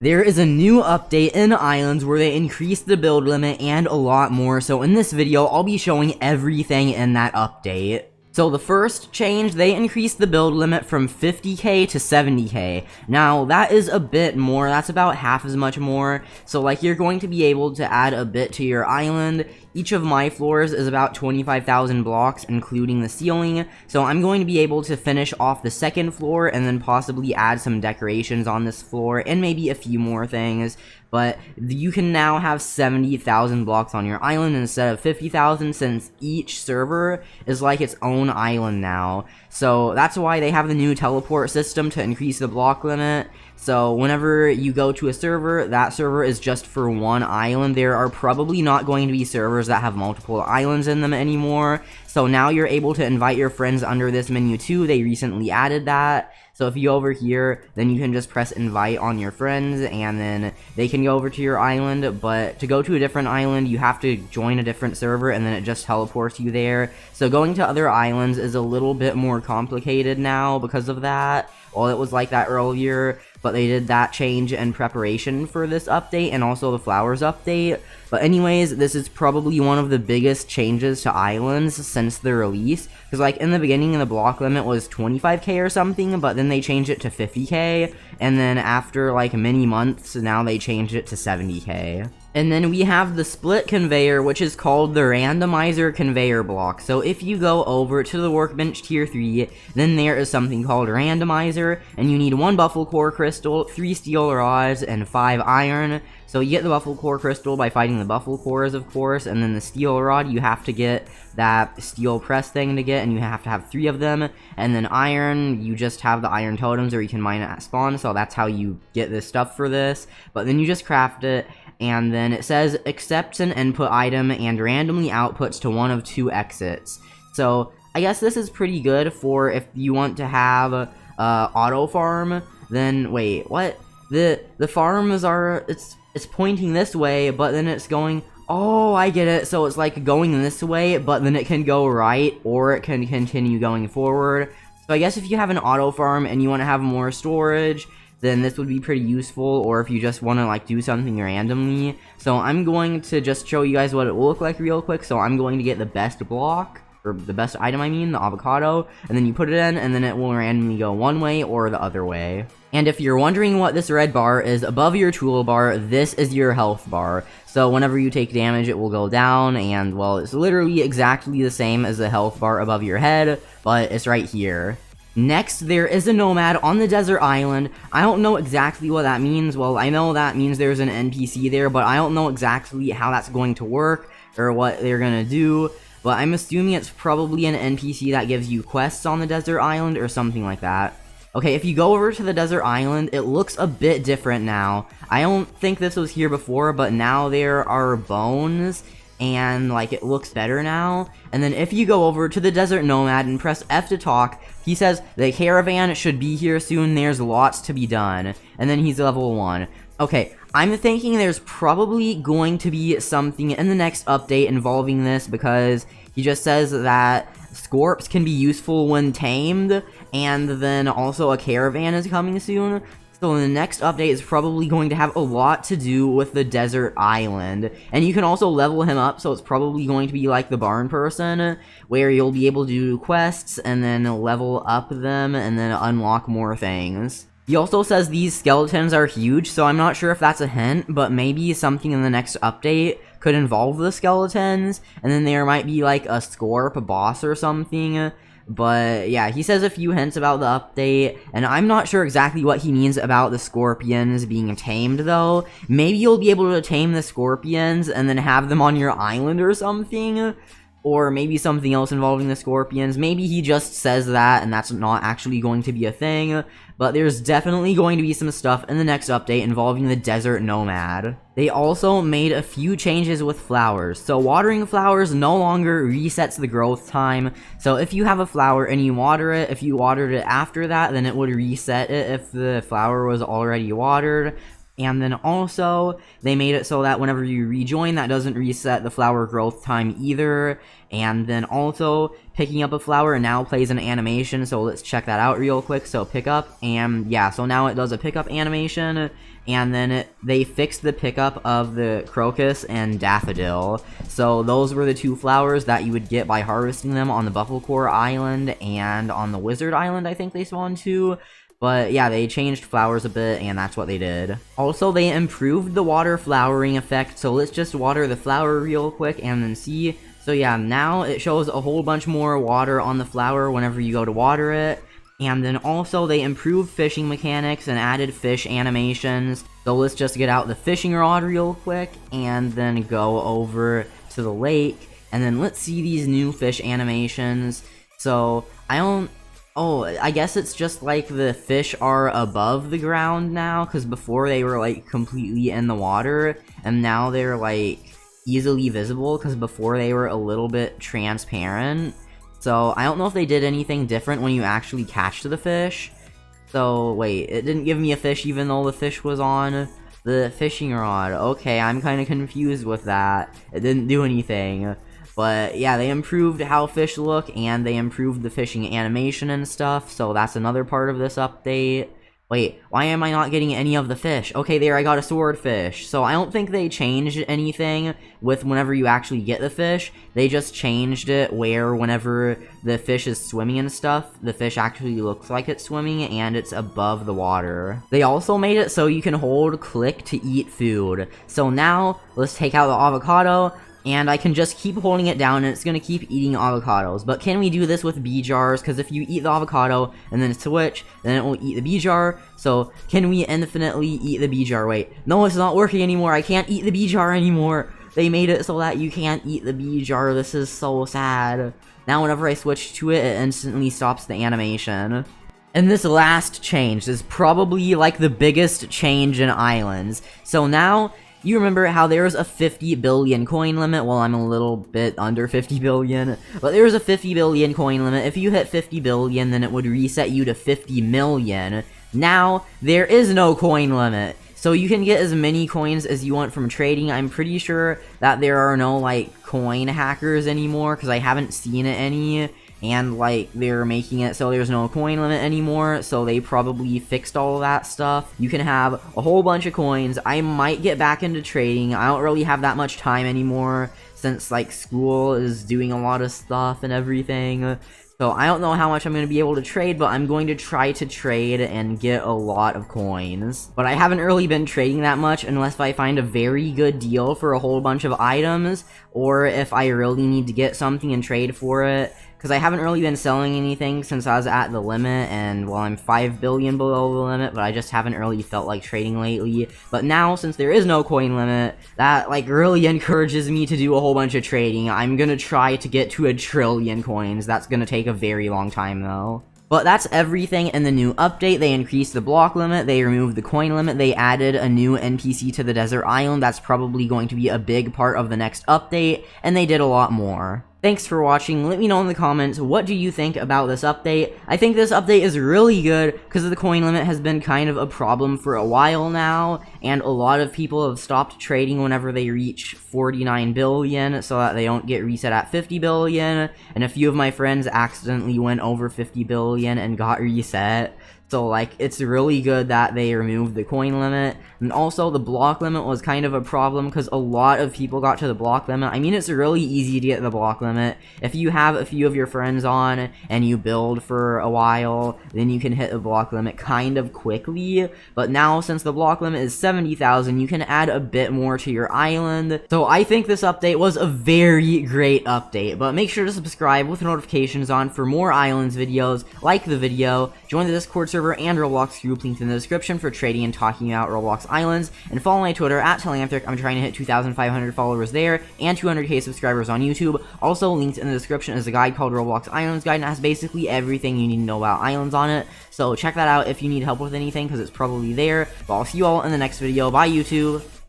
There is a new update in Islands where they increased the build limit and a lot more, so in this video I'll be showing everything in that update. So the first change, they increased the build limit from 50k to 70k. Now that is a bit more, that's about half as much more. So like you're going to be able to add a bit to your island. Each of my floors is about 25,000 blocks including the ceiling. So I'm going to be able to finish off the second floor and then possibly add some decorations on this floor and maybe a few more things. But you can now have 70,000 blocks on your island instead of 50,000 since each server is like its own island now. So that's why they have the new teleport system to increase the block limit. So whenever you go to a server, that server is just for one island. There are probably not going to be servers that have multiple islands in them anymore. So now you're able to invite your friends under this menu too. They recently added that. So if you go over here, then you can just press invite on your friends and then they can go over to your island. But to go to a different island, you have to join a different server and then it just teleports you there. So going to other islands is a little bit more complicated now because of that. Well, it was like that earlier, but they did that change in preparation for this update and also the flowers update. But anyways, this is probably one of the biggest changes to islands since the release, because like in the beginning the block limit was 25k or something, but then they changed it to 50k, and then after like many months now they changed it to 70k. And then we have the split conveyor, which is called the Randomizer conveyor block. So if you go over to the workbench tier 3, then there is something called Randomizer, and you need 1 buffalo core crystal, 3 steel rods, and 5 iron. So you get the buffalo core crystal by fighting the buffalo cores, of course, and then the steel rod, you have to get that steel press thing to get, and you have to have 3 of them. And then iron, you just have the iron totems, or you can mine it at spawn, so that's how you get this stuff for this. But then you just craft it. And then it says accepts an input item and randomly outputs to one of 2 exits. So I guess this is pretty good for if you want to have auto farm. Then wait, what? The farms are it's pointing this way, but then it's going. Oh, I get it. So it's like going this way, but then it can go right or it can continue going forward. So I guess if you have an auto farm and you want to have more storage, then this would be pretty useful, or if you just want to like do something randomly. So I'm going to just show you guys what it will look like real quick. So I'm going to get the best block, or the best item I mean, the avocado, and then you put it in, and then it will randomly go one way or the other way. And if you're wondering what this red bar is above your toolbar, this is your health bar. So whenever you take damage, it will go down, and well, it's literally exactly the same as the health bar above your head, but it's right here. Next, there is a nomad on the desert island. I don't know exactly what that means. Well, I know that means there's an NPC there, but I don't know exactly how that's going to work or what they're gonna do. But I'm assuming it's probably an NPC that gives you quests on the desert island or something like that. Okay, if you go over to the desert island, it looks a bit different now. I don't think this was here before, but now there are bones. And like it looks better now. And then if you go over to the desert nomad and press F to talk, he says the caravan should be here soon, there's lots to be done. And then he's level 1. Okay, I'm thinking there's probably going to be something in the next update involving this, because he just says that scorps can be useful when tamed, and then also a caravan is coming soon. So the next update is probably going to have a lot to do with the desert island. And you can also level him up, so it's probably going to be like the barn person, where you'll be able to do quests and then level up them and then unlock more things. He also says these skeletons are huge, so I'm not sure if that's a hint, but maybe something in the next update could involve the skeletons, and then there might be like a scorp boss or something. But yeah, he says a few hints about the update, and I'm not sure exactly what he means about the scorpions being tamed though. Maybe you'll be able to tame the scorpions and then have them on your island or something. Or maybe something else involving the scorpions. Maybe he just says that and that's not actually going to be a thing. But there's definitely going to be some stuff in the next update involving the desert nomad. They also made a few changes with flowers. So watering flowers no longer resets the growth time. So if you have a flower and you water it, if you watered it after that, then it would reset it if the flower was already watered. And then also, they made it so that whenever you rejoin, that doesn't reset the flower growth time either. And then also, picking up a flower now plays an animation, so let's check that out real quick. So pick up, and yeah, so now it does a pickup animation, and then they fixed the pickup of the crocus and daffodil. So those were the two flowers that you would get by harvesting them on the Bufflecore Island and on the Wizard Island, I think they spawned too. But yeah, they changed flowers a bit, and that's what they did. Also, they improved the water flowering effect, so let's just water the flower real quick and then see. So yeah, now it shows a whole bunch more water on the flower whenever you go to water it. And then also, they improved fishing mechanics and added fish animations. So let's just get out the fishing rod real quick, and then go over to the lake. And then let's see these new fish animations. So, I guess it's just like the fish are above the ground now, because before they were like completely in the water, and now they're like easily visible, because before they were a little bit transparent. So I don't know if they did anything different when you actually catch the fish. So wait, it didn't give me a fish even though the fish was on the fishing rod. Okay, I'm kind of confused with that. It didn't do anything. But yeah, they improved how fish look, and they improved the fishing animation and stuff, so that's another part of this update. Wait, why am I not getting any of the fish? Okay, there, I got a swordfish. So I don't think they changed anything with whenever you actually get the fish. They just changed it where whenever the fish is swimming and stuff, the fish actually looks like it's swimming and it's above the water. They also made it so you can hold click to eat food. So now, let's take out the avocado. And I can just keep holding it down, and it's going to keep eating avocados. But can we do this with bee jars? Because if you eat the avocado, and then switch, then it will eat the bee jar. So, can we infinitely eat the bee jar? Wait, no, it's not working anymore. I can't eat the bee jar anymore. They made it so that you can't eat the bee jar. This is so sad. Now, whenever I switch to it, it instantly stops the animation. And this last change is probably, like, the biggest change in Islands. So now, you remember how there's a 50 billion coin limit? Well, I'm a little bit under 50 billion, but there's a 50 billion coin limit. If you hit 50 billion, then it would reset you to 50 million. Now, there is no coin limit, so you can get as many coins as you want from trading. I'm pretty sure that there are no, like, coin hackers anymore, because I haven't seen it any. And, like, they're making it so there's no coin limit anymore, so they probably fixed all of that stuff. You can have a whole bunch of coins. I might get back into trading. I don't really have that much time anymore, since, like, school is doing a lot of stuff and everything. So I don't know how much I'm going to be able to trade, but I'm going to try to trade and get a lot of coins. But I haven't really been trading that much unless I find a very good deal for a whole bunch of items, or if I really need to get something and trade for it. Because I haven't really been selling anything since I was at the limit, and well, I'm 5 billion below the limit, but I just haven't really felt like trading lately. But now, since there is no coin limit, that, like, really encourages me to do a whole bunch of trading. I'm gonna try to get to 1 trillion coins. That's gonna take a very long time, though. But that's everything in the new update. They increased the block limit, they removed the coin limit, they added a new NPC to the desert island. That's probably going to be a big part of the next update, and they did a lot more. Thanks for watching. Let me know in the comments, what do you think about this update? I think this update is really good because the coin limit has been kind of a problem for a while now, and a lot of people have stopped trading whenever they reach 49 billion so that they don't get reset at 50 billion, and a few of my friends accidentally went over 50 billion and got reset. So, like, it's really good that they removed the coin limit. And also, the block limit was kind of a problem because a lot of people got to the block limit. I mean, it's really easy to get the block limit. If you have a few of your friends on and you build for a while, then you can hit the block limit kind of quickly. But now, since the block limit is 70,000, you can add a bit more to your island. So, I think this update was a very great update. But make sure to subscribe with notifications on for more Islands videos. Like the video, join the Discord server and Roblox group linked in the description for trading and talking about Roblox Islands, and follow my Twitter at Telanthric. I'm trying to hit 2,500 followers there and 200k subscribers on YouTube. Also linked in the description is a guide called Roblox Islands Guide, and it has basically everything you need to know about islands on it. So check that out if you need help with anything, because it's probably there. But I'll see you all in the next video. Bye, YouTube!